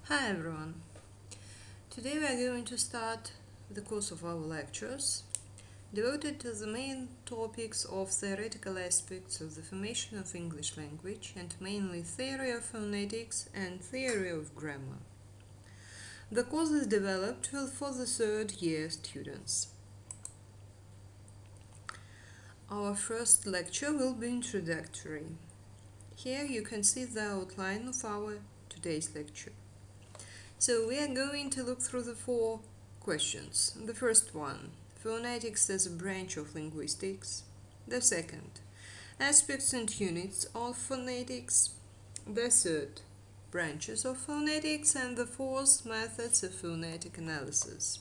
Hi everyone. Today we are going to start the course of our lectures devoted to the main topics of theoretical aspects of the formation of English language and mainly theory of phonetics and theory of grammar. The course is developed for the third year students. Our first lecture will be introductory. Here you can see the outline of our today's lecture. So we are going to look through the four questions. The first one, phonetics as a branch of linguistics. The second, aspects and units of phonetics. The third, branches of phonetics. And the fourth, methods of phonetic analysis.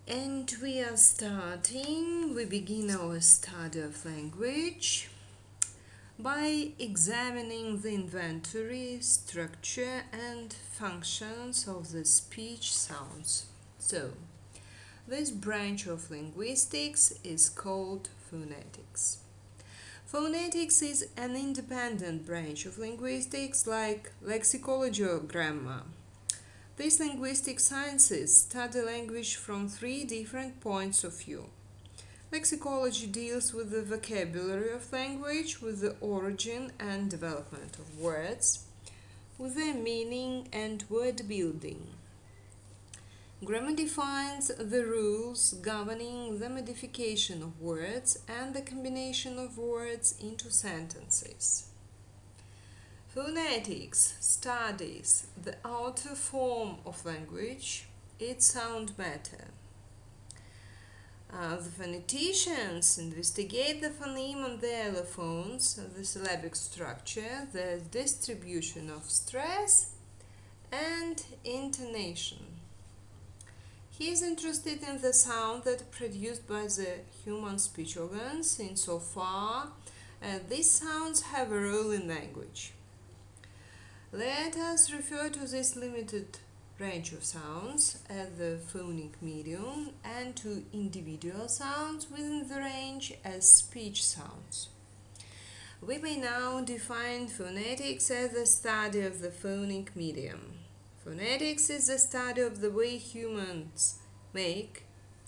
And we begin our study of language by examining the inventory, structure, and functions of the speech sounds. So, this branch of linguistics is called phonetics. Phonetics is an independent branch of linguistics like lexicology or grammar. These linguistic sciences study language from three different points of view. Lexicology deals with the vocabulary of language, with the origin and development of words, with their meaning and word building. Grammar defines the rules governing the modification of words and the combination of words into sentences. Phonetics studies the outer form of language, its sound matter. The phoneticians investigate the phoneme on the allophones, the syllabic structure, the distribution of stress, and intonation. He is interested in the sound that are produced by the human speech organs, insofar as these sounds have a role in language. Let us refer to this limited range of sounds as the phonic medium and to individual sounds within the range as speech sounds. We may now define phonetics as the study of the phonic medium. Phonetics is the study of the way humans make,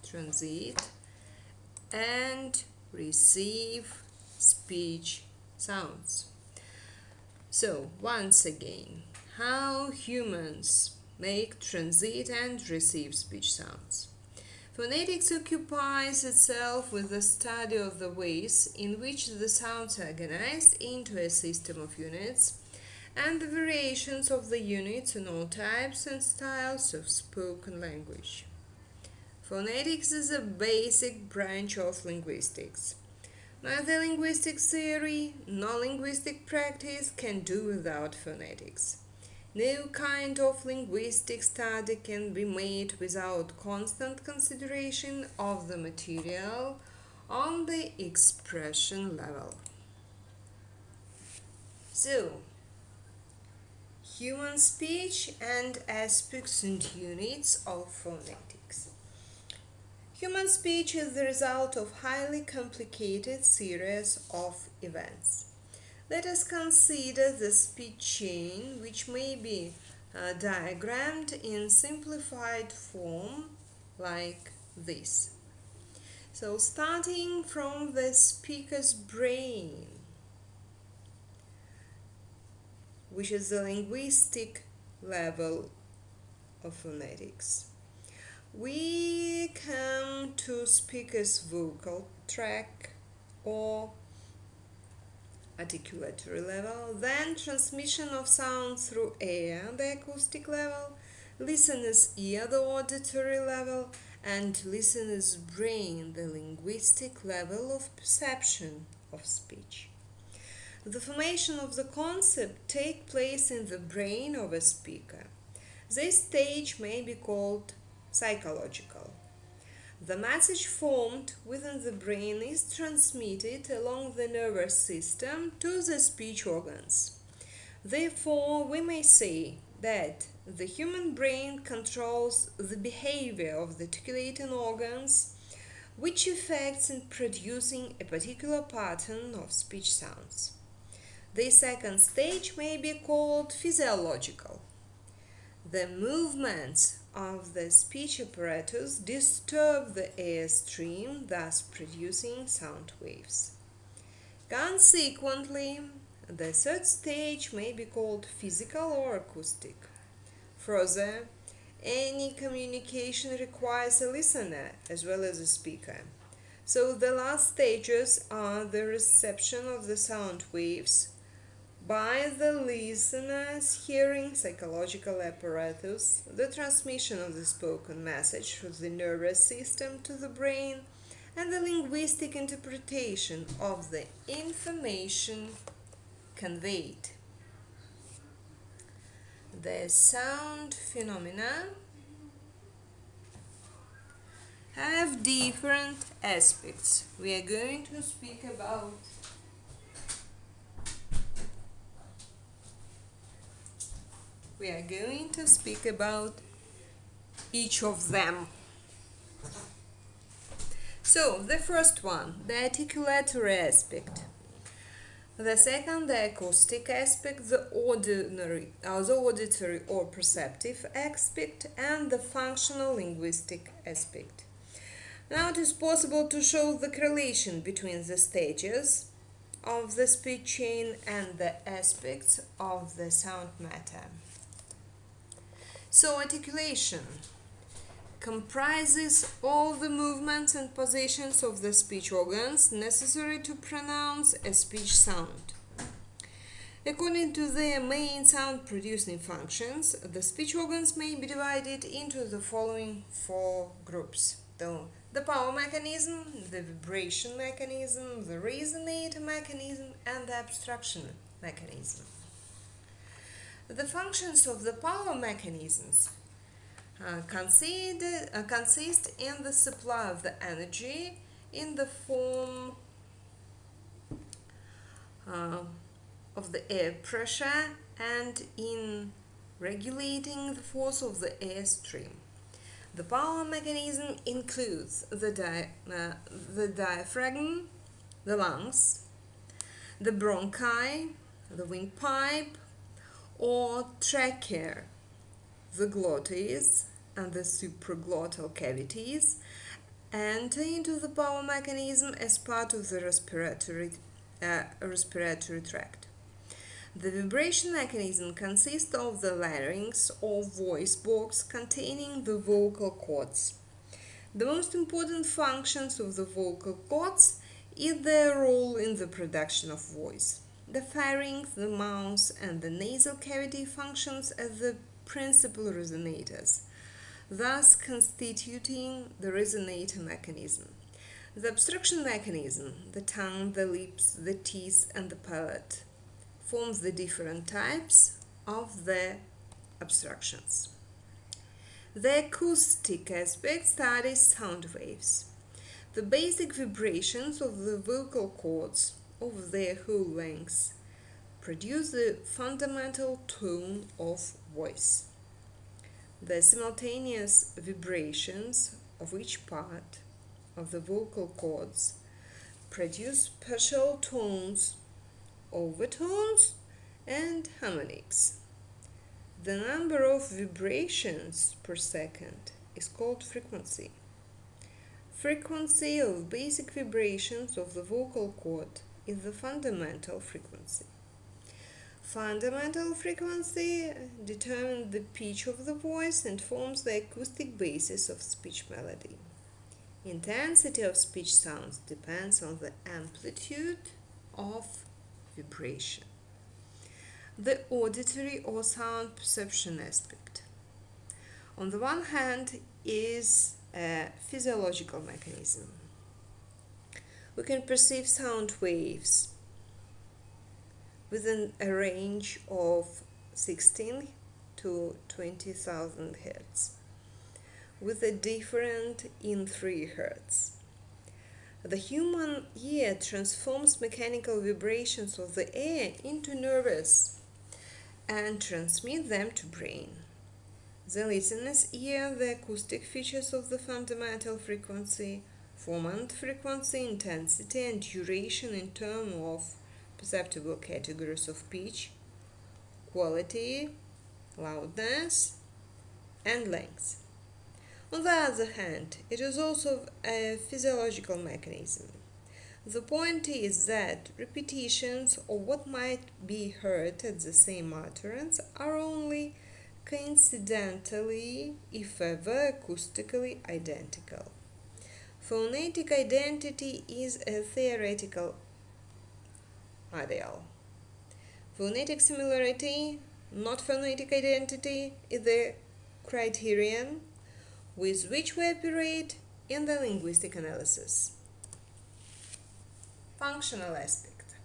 transit, and receive speech sounds. So, once again, how humans make, transit, and receive speech sounds. Phonetics occupies itself with the study of the ways in which the sounds are organized into a system of units and the variations of the units in all types and styles of spoken language. Phonetics is a basic branch of linguistics. Neither linguistic theory nor linguistic practice can do without phonetics. No kind of linguistic study can be made without constant consideration of the material on the expression level. So, human speech and aspects and units of phonetics. Human speech is the result of highly complicated series of events. Let us consider the speech chain, which may be diagrammed in simplified form like this. So, starting from the speaker's brain, which is the linguistic level of phonetics, we come to speaker's vocal tract or articulatory level, then transmission of sound through air, the acoustic level, listener's ear, the auditory level, and listener's brain, the linguistic level of perception of speech. The formation of the concept takes place in the brain of a speaker. This stage may be called psychological. The message formed within the brain is transmitted along the nervous system to the speech organs. Therefore, we may say that the human brain controls the behavior of the articulating organs, which affects in producing a particular pattern of speech sounds. The second stage may be called physiological. The movements of the speech apparatus disturb the air stream, thus producing sound waves. Consequently, the third stage may be called physical or acoustic. Further, any communication requires a listener as well as a speaker. So the last stages are the reception of the sound waves by the listener's hearing psychological apparatus, the transmission of the spoken message through the nervous system to the brain, and the linguistic interpretation of the information conveyed. The sound phenomena have different aspects. We are going to speak about each of them. So, the first one, the articulatory aspect. The second, the acoustic aspect, the auditory or perceptive aspect, and the functional linguistic aspect. Now it is possible to show the correlation between the stages of the speech chain and the aspects of the sound matter. So articulation comprises all the movements and positions of the speech organs necessary to pronounce a speech sound. According to their main sound-producing functions, the speech organs may be divided into the following four groups. The power mechanism, the vibration mechanism, the resonator mechanism, and the abstraction mechanism. The functions of the power mechanisms consist in the supply of the energy in the form of the air pressure and in regulating the force of the air stream. The power mechanism includes the diaphragm, the lungs, the bronchi, the windpipe or trachea, the glottis and the supraglottal cavities enter into the power mechanism as part of the respiratory tract. The vibration mechanism consists of the larynx or voice box containing the vocal cords. The most important functions of the vocal cords is their role in the production of voice. The pharynx, the mouth, and the nasal cavity functions as the principal resonators, thus constituting the resonator mechanism. The abstraction mechanism, the tongue, the lips, the teeth, and the palate, forms the different types of the abstractions. The acoustic aspect studies sound waves. The basic vibrations of the vocal cords over their whole length produce the fundamental tone of voice. The simultaneous vibrations of each part of the vocal cords produce special tones, overtones, and harmonics. The number of vibrations per second is called frequency. Frequency of basic vibrations of the vocal cord is the fundamental frequency. Fundamental frequency determines the pitch of the voice and forms the acoustic basis of speech melody. Intensity of speech sounds depends on the amplitude of vibration. The auditory or sound perception aspect, on the one hand, is a physiological mechanism. We can perceive sound waves within a range of 16 to 20,000 Hz, with a difference in 3 Hz. The human ear transforms mechanical vibrations of the air into nervous and transmits them to brain. The listener's ear, the acoustic features of the fundamental frequency, formant frequency, intensity, and duration in terms of perceptible categories of pitch, quality, loudness, and length. On the other hand, it is also a physiological mechanism. The point is that repetitions of what might be heard at the same utterance are only coincidentally, if ever acoustically, identical. Phonetic identity is a theoretical ideal. Phonetic similarity, not phonetic identity, is the criterion with which we operate in the linguistic analysis. Functional aspect.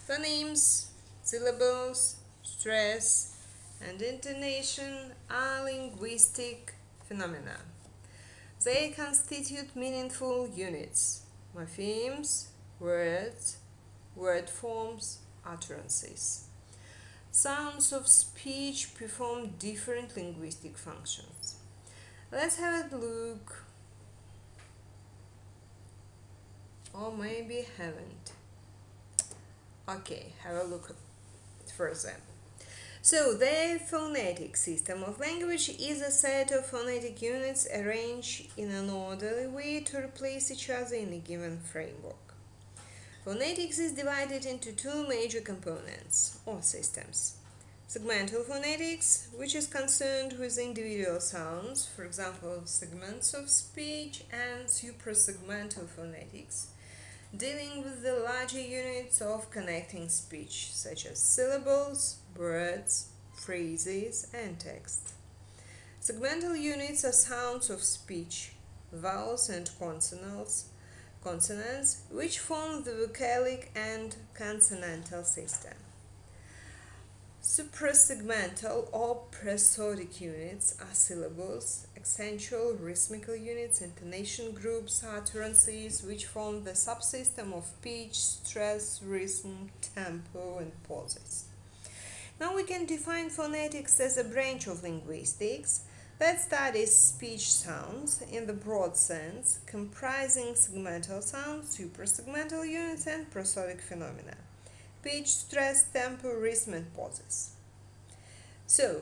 Phonemes, syllables, stress, and intonation are linguistic phenomena. They constitute meaningful units, morphemes, words, word forms, utterances. Sounds of speech perform different linguistic functions. Let's have a look, or maybe haven't. Okay, have a look further. So, the phonetic system of language is a set of phonetic units arranged in an orderly way to replace each other in a given framework. Phonetics is divided into two major components, or systems. Segmental phonetics, which is concerned with individual sounds, for example, segments of speech, and suprasegmental phonetics, dealing with the larger units of connecting speech, such as syllables, words, phrases, and text. Segmental units are sounds of speech, vowels and consonants, which form the vocalic and consonantal system. Suprasegmental or prosodic units are syllables, accentual, rhythmical units, intonation groups, utterances, which form the subsystem of pitch, stress, rhythm, tempo, and pauses. Now we can define phonetics as a branch of linguistics that studies speech sounds in the broad sense, comprising segmental sounds, suprasegmental units, and prosodic phenomena: pitch, stress, tempo, rhythm, and pauses. So,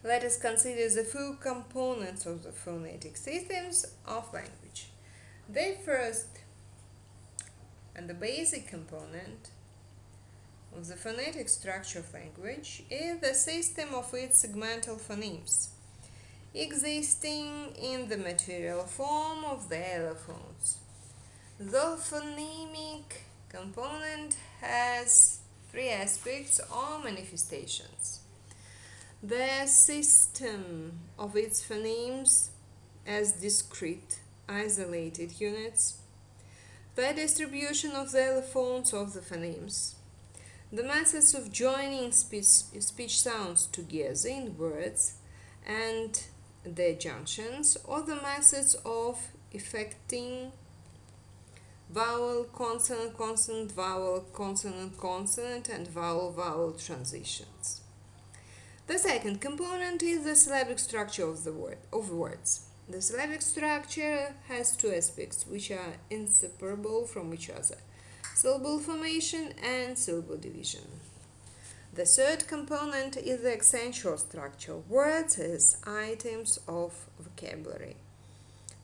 let us consider the full components of the phonetic systems of language. The first and the basic component of the phonetic structure of language is the system of its segmental phonemes, existing in the material form of the allophones. The phonemic component has three aspects or manifestations: the system of its phonemes as discrete, isolated units, the distribution of the allophones of the phonemes, the methods of joining speech sounds together in words, and their junctions, or the methods of effecting vowel, consonant, consonant, vowel, consonant, consonant, and vowel, vowel transitions. The second component is the syllabic structure of words. The syllabic structure has two aspects which are inseparable from each other: syllable formation and syllable division. The third component is the accentual structure of words as items of vocabulary,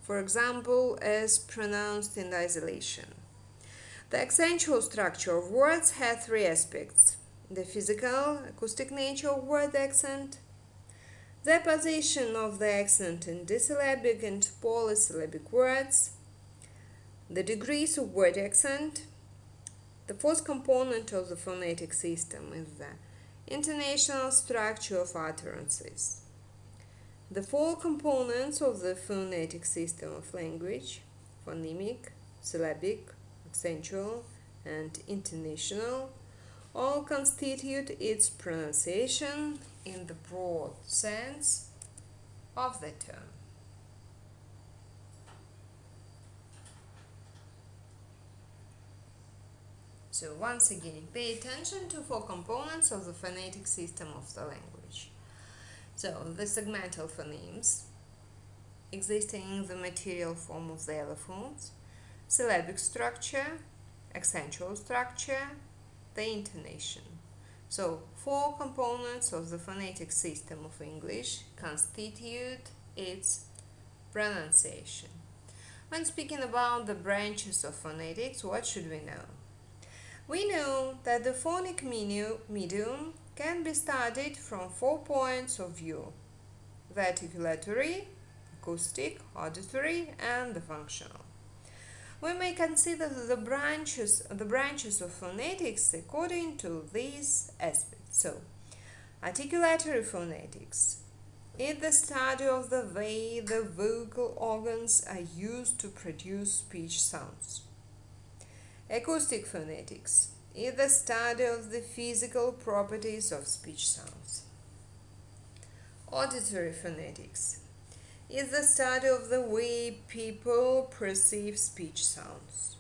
for example, as pronounced in isolation. The accentual structure of words has three aspects: the physical, acoustic nature of word accent, the position of the accent in disyllabic and polysyllabic words, the degrees of word accent. The fourth component of the phonetic system is the intonational structure of utterances. The four components of the phonetic system of language, phonemic, syllabic, accentual, and intonational, all constitute its pronunciation in the broad sense of the term. So once again, pay attention to four components of the phonetic system of the language. So the segmental phonemes, existing in the material form of the allophones, syllabic structure, accentual structure, the intonation. So, four components of the phonetic system of English constitute its pronunciation. When speaking about the branches of phonetics, what should we know? We know that the phonic medium can be studied from 4 points of view: the articulatory, acoustic, auditory, and the functional. We may consider the branches of phonetics according to these aspects. So, articulatory phonetics is the study of the way the vocal organs are used to produce speech sounds. Acoustic phonetics is the study of the physical properties of speech sounds. Auditory phonetics is the study of the way people perceive speech sounds.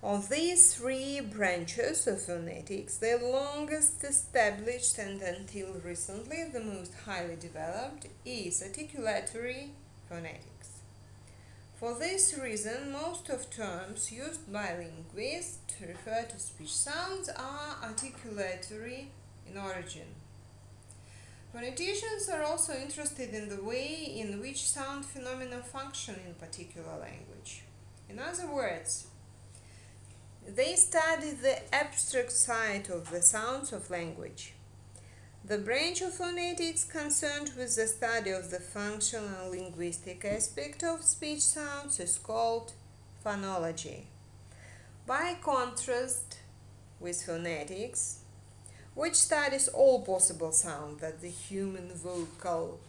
Of these three branches of phonetics, the longest established and until recently the most highly developed is articulatory phonetics. For this reason, most of terms used by linguists to refer to speech sounds are articulatory in origin. Phoneticians are also interested in the way in which sound phenomena function in a particular language. In other words, they study the abstract side of the sounds of language. The branch of phonetics concerned with the study of the functional linguistic aspect of speech sounds is called phonology. By contrast with phonetics, which studies all possible sounds that the human vocal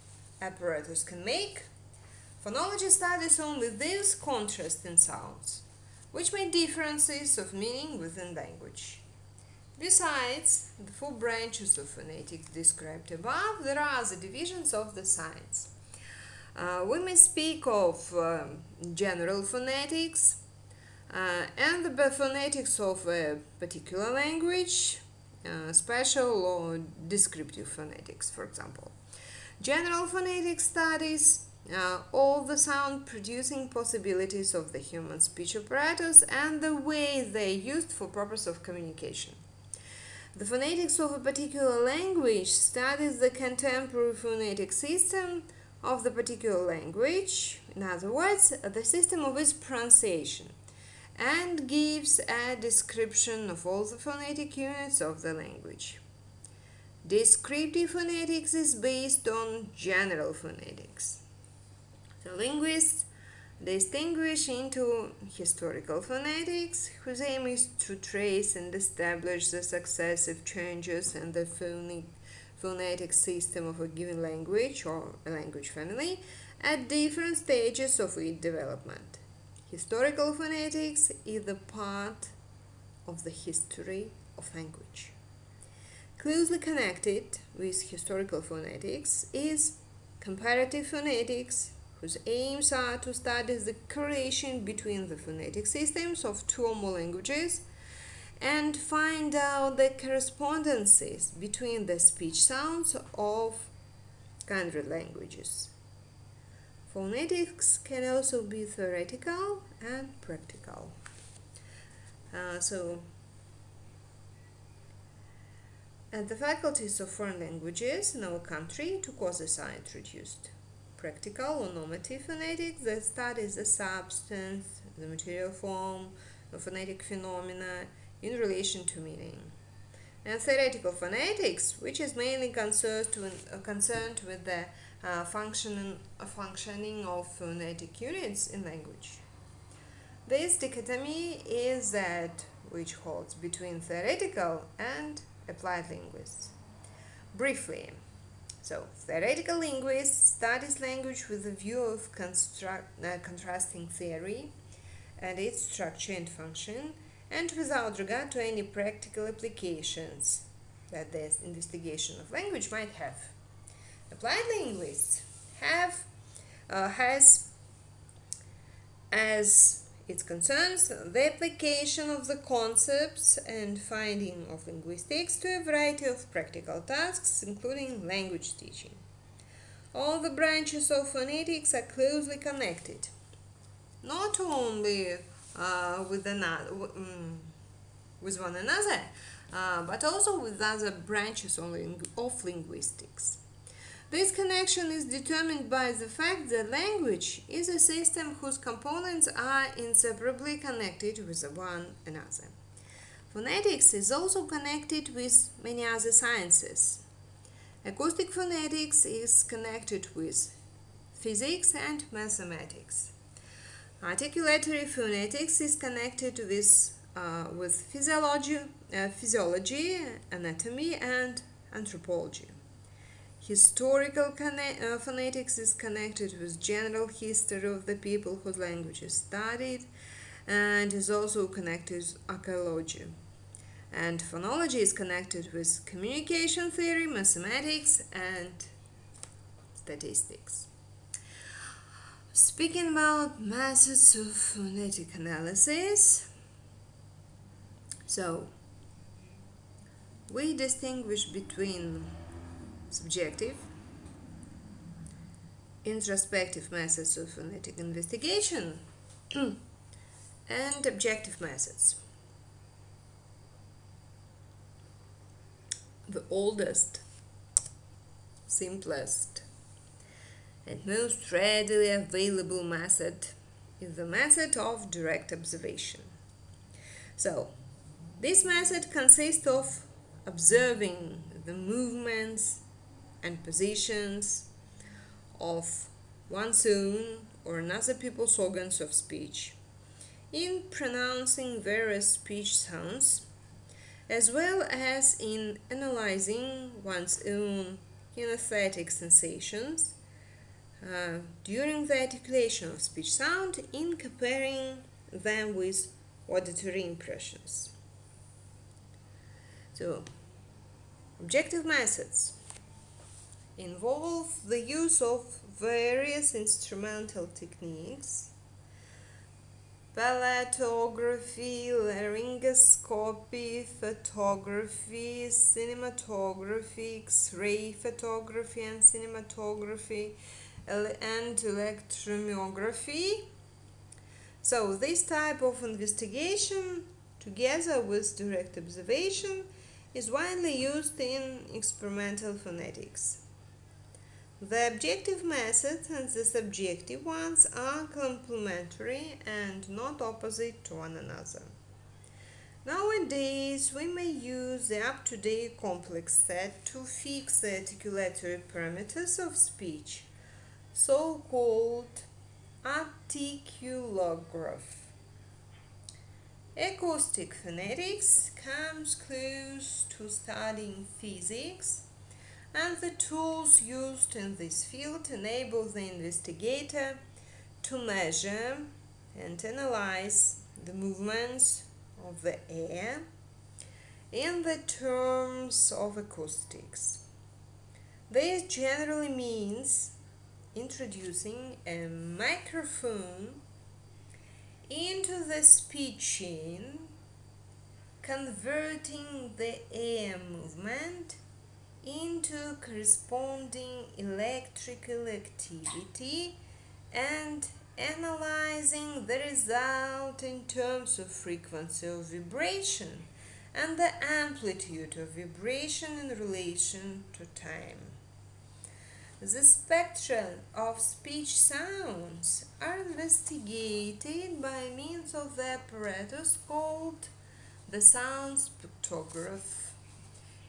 apparatus can make, phonology studies only these contrasting sounds, which make differences of meaning within language. Besides the four branches of phonetics described above, there are other divisions of the science. We may speak of general phonetics and the phonetics of a particular language, special or descriptive phonetics, for example. General phonetics studies all the sound producing possibilities of the human speech apparatus and the way they are used for purpose of communication. The phonetics of a particular language studies the contemporary phonetic system of the particular language, in other words, the system of its pronunciation, and gives a description of all the phonetic units of the language. Descriptive phonetics is based on general phonetics. The linguists distinguish into historical phonetics, whose aim is to trace and establish the successive changes in the phonetic system of a given language or a language family at different stages of its development. Historical phonetics is the part of the history of language. Closely connected with historical phonetics is comparative phonetics, whose aims are to study the correlation between the phonetic systems of two or more languages and find out the correspondences between the speech sounds of kindred languages. Phonetics can also be theoretical and practical. At the faculties of foreign languages in our country, two courses are introduced: practical or normative phonetics, that studies the substance, the material form of phonetic phenomena in relation to meaning, and theoretical phonetics, which is mainly concerned with the functioning of phonetic units in language. This dichotomy is that which holds between theoretical and applied linguists. Briefly, theoretical linguists studies language with a view of contrasting theory and its structure and function, and without regard to any practical applications that the investigation of language might have. Applied linguists has as its concerns the application of the concepts and finding of linguistics to a variety of practical tasks, including language teaching. All the branches of phonetics are closely connected, not only with with one another, but also with other branches of linguistics. This connection is determined by the fact that language is a system whose components are inseparably connected with one another. Phonetics is also connected with many other sciences. Acoustic phonetics is connected with physics and mathematics. Articulatory phonetics is connected with physiology, anatomy, and anthropology. Historical phonetics is connected with general history of the people whose language is studied, and is also connected with archaeology. And phonology is connected with communication theory, mathematics, and statistics. Speaking about methods of phonetic analysis, so we distinguish between subjective, introspective methods of phonetic investigation and objective methods. The oldest, simplest, and most readily available method is the method of direct observation. So, this method consists of observing the movements and positions of one's own or another people's organs of speech in pronouncing various speech sounds, as well as in analyzing one's own kinesthetic sensations during the articulation of speech sound, in comparing them with auditory impressions. So, objective methods involve the use of various instrumental techniques: palatography, laryngoscopy, photography, cinematography, X-ray photography and cinematography, and electromyography. So this type of investigation, together with direct observation, is widely used in experimental phonetics. The objective methods and the subjective ones are complementary and not opposite to one another. Nowadays, we may use the up-to-date complex set to fix the articulatory parameters of speech, so-called articulograph. Acoustic phonetics comes close to studying physics, and the tools used in this field enable the investigator to measure and analyze the movements of the air in the terms of acoustics. This generally means introducing a microphone into the speech chain, converting the air movement into corresponding electrical activity, and analyzing the result in terms of frequency of vibration and the amplitude of vibration in relation to time. The spectra of speech sounds are investigated by means of the apparatus called the sound spectrograph.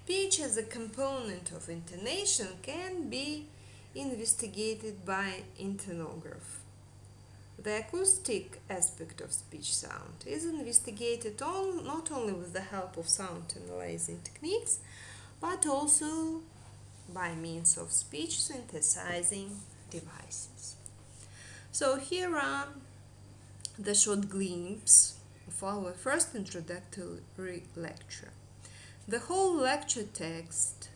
Pitch as a component of intonation can be investigated by internograph. The acoustic aspect of speech sound is investigated not only with the help of sound analyzing techniques, but also by means of speech synthesizing devices. So here are the short glimpse of our first introductory lecture. The whole lecture text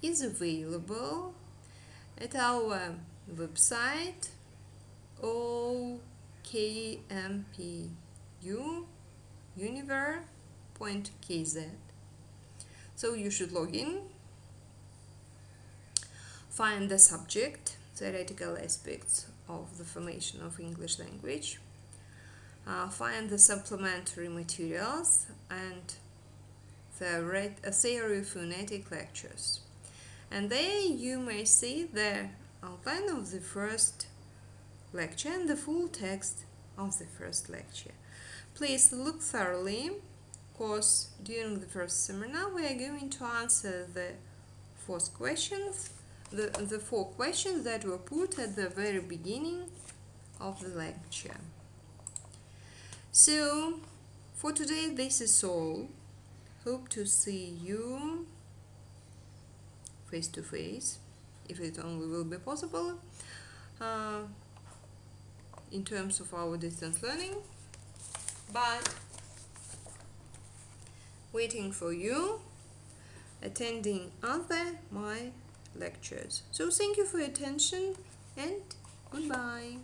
is available at our website okmpu.univer.kz. So you should log in, find the subject, theoretical aspects of the formation of English language, find the supplementary materials and the theory of phonetic lectures. And there you may see the outline of the first lecture and the full text of the first lecture. Please look thoroughly, because during the first seminar we are going to answer the four questions that were put at the very beginning of the lecture. So for today this is all. Hope to see you face to face, if it only will be possible, in terms of our distance learning, but waiting for you attending other my lectures. So thank you for your attention and goodbye.